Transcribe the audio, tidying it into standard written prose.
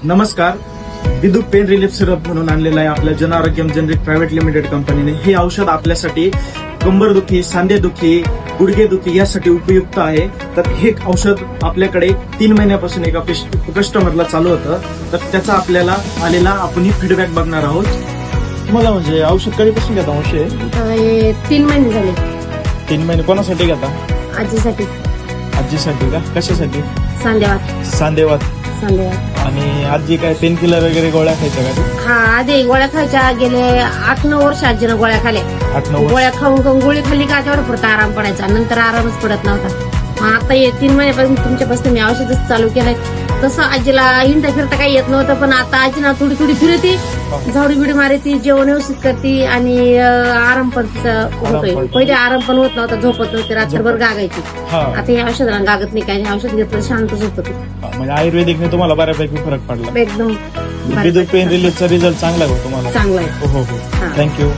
नमस्कार. विदूक pain relief syrup म्हणून आणलेलं आहे आपल्या जन आरोग्यम जनरिक प्रायव्हेट लिमिटेड कंपनीने. हे औषध आपल्यासाठी कंबरदुखी, सांधेदुखी, गुडघेदुखी यासाठी उपयुक्त आहे. तर हे औषध आपल्याकडे 3 महिन्यापासून एका कस्टमरला चालू होतं. तर त्याचा आपल्याला आलेला आपण फीडबॅक बघणार आहोत. तुम्हाला म्हणजे औषध कधीपासून घेता औषध? 3 महिने झाले. 3 महिने कोणासाठी घेता? आजीसाठी. आजीसाठी का? कशासाठी? सांधेवात. आणि आजी काय पेन किलर वगैरे गोळ्या खायच्या का? हा, आधी गोळ्या खायच्या. गेले 8-9 वर्ष आजीनं गोळ्या खाल्ल्या. 8-9 गोळ्या खाऊन गोळी खाल्ली का तेवढा पुरता आराम पडायचा, नंतर आरामच पडत नव्हता. मग आता 3 महिन्यापासून तुमच्यापासून मी औषधच चालू केलंय. तसं आजीला हिंडता फिरता काही येत नव्हतं, पण आता आजीना थोडी थोडी फिरती, झाडू बिडी मारती, जेवण व्यवस्थित करते आणि आराम पण होतोय. पहिले आराम पण होत नव्हता, झोपत नव्हते, रात्रभर गागायची. आता या औषधाला गागत नाही, काही औषध घेतलं शांतच होत. म्हणजे आयुर्वेदिकने तुम्हाला बऱ्यापैकी फरक पडला. एकदम विदूक पेन रिलीफचा रिझल्ट चांगला आहे तुम्हाला? चांगला आहे. हो. थँक्यू.